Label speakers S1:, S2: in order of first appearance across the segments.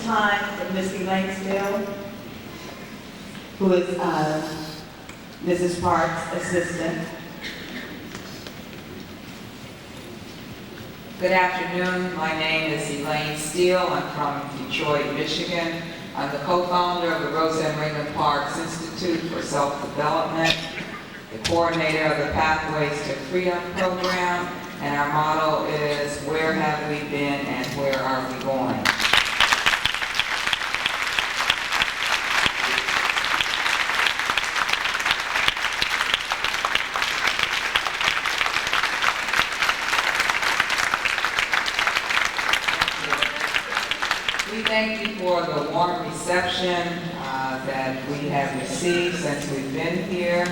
S1: time for Ms. Elaine Still, who is Mrs. Park's assistant.
S2: Good afternoon. My name is Elaine Steele. I'm from Detroit, Michigan. I'm the co-founder of the Rosa and Raymond Parks Institute for Self-Development, the coordinator of the Pathways to Freedom program, and our motto is, where have we been and where are we going? We thank you for the warm reception that we have received since we've been here.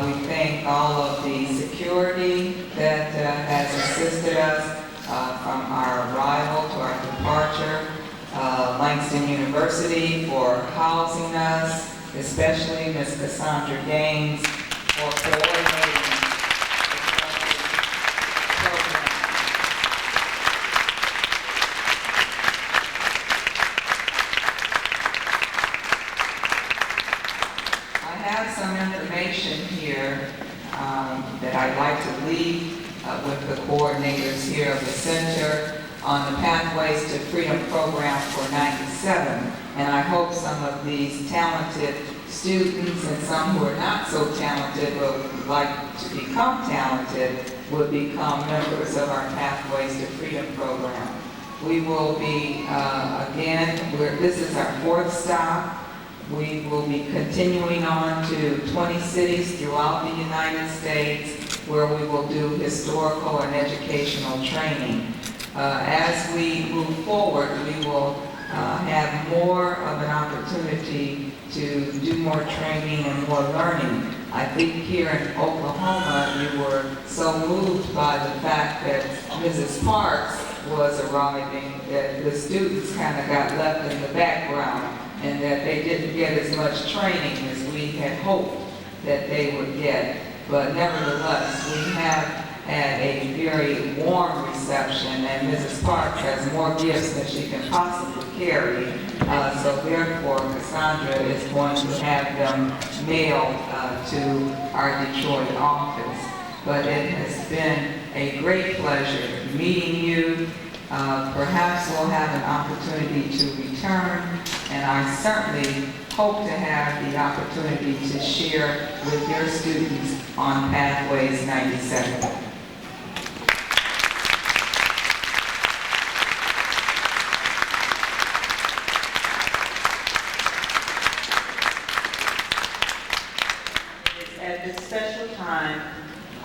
S2: We thank all of the security that has assisted us from our arrival to our departure. Langston University for housing us, especially Ms. Cassandra Gaines for coordinating some information here that I'd like to leave with the coordinators here of the center on the Pathways to Freedom program for 97. And I hope some of these talented students and some who are not so talented but would like to become talented would become members of our Pathways to Freedom program. We will be, this is our fourth stop. We will be continuing on to 20 cities throughout the United States where we will do historical and educational training. As we move forward, we will have more of an opportunity to do more training and more learning. I think here in Oklahoma, you were so moved by the fact that Mrs. Parks was arriving that the students kind of got left in the background, and that they didn't get as much training as we had hoped that they would get. But nevertheless, we have had a very warm reception, and Mrs. Parks has more gifts than she can possibly carry. So therefore, Cassandra is going to have them mailed to our Detroit office. But it has been a great pleasure meeting you. Perhaps we'll have an opportunity to return, and I certainly hope to have the opportunity to share with your students on Pathways 97.
S1: At this special time,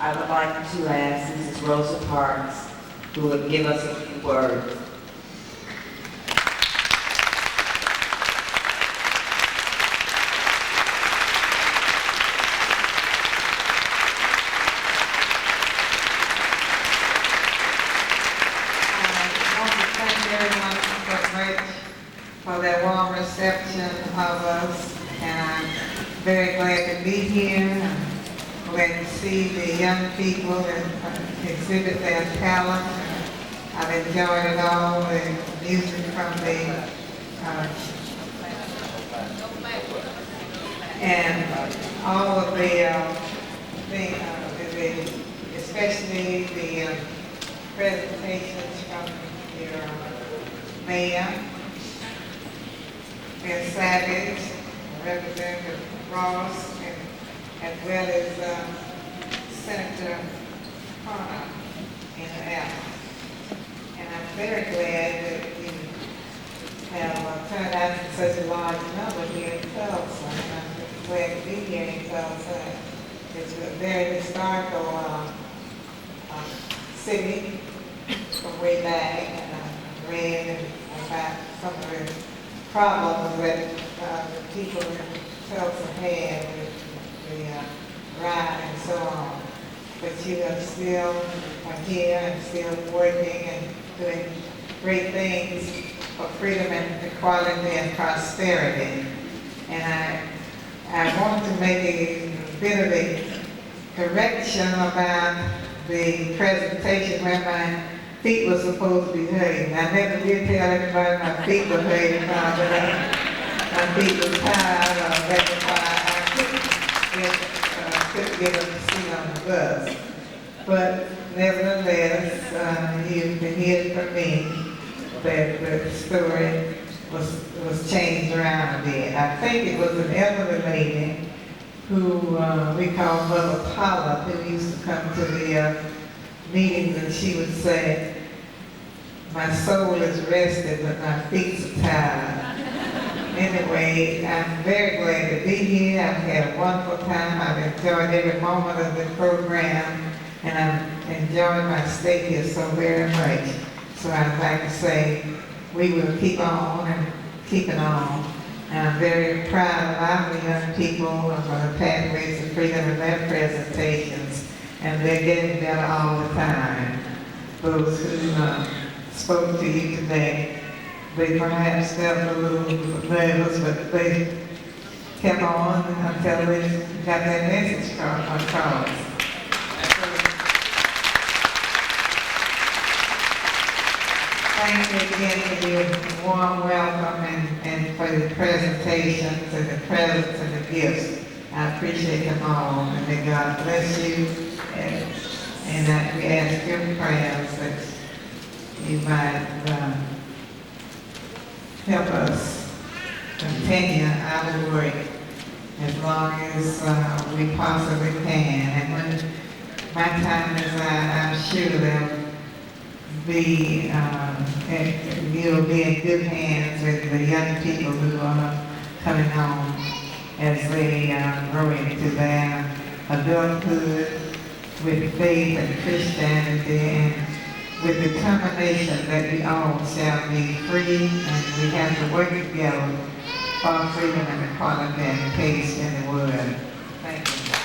S1: I would like to ask Mrs. Rosa Parks, who will give us a few words.
S3: For that warm reception of us, and I'm very glad to be here. I'm glad to see the young people that exhibit their talent. I've enjoyed it all, the music from and all of especially the presentations from your mayor, and Savage, Representative Ross, and as well as Senator Connor in the Allen. And I'm very glad that you have turned out in such a large number here in Tulsa. And I'm glad to be here in Tulsa. It's a very historical city from way back, and I read about some of the problems that the people in Tulsa had with the riot and so on. But you are still here and still working and doing great things for freedom and equality and prosperity. And I want to make a bit of a correction about the presentation where my feet were supposed to be hurting. I never did tell everybody my feet were hurting, but my feet were tired, that's why I couldn't get up to sit on the bus. But nevertheless, you can hear it from me that the story was changed around a bit. I think it was an elderly lady who we call Mother Paula, who used to come to the meetings, and she would say, "My soul is rested, but my feet are tired." Anyway, I'm very glad to be here. I've had a wonderful time. I've enjoyed every moment of the program, and I'm enjoying my stay here so very much. So I'd like to say we will keep on and keeping on. And I'm very proud of our young people for the Pathways to Freedom and their presentations, and they're getting better all the time. Those who spoke to you today, they perhaps felt a little nervous, but they kept on until they got their message across. Thank you again for your warm welcome and for the presentations and the presents and the gifts. I appreciate them all, and may God bless you, and that we ask your prayers that you might help us continue our work as long as we possibly can. And when my time is out, I'm sure there'll be, you'll be in good hands with the young people who are coming home as they grow into their adulthood with faith and Christianity, and with the determination that we all shall be free, and we have to work together for freedom and equality and peace in the world. Thank you.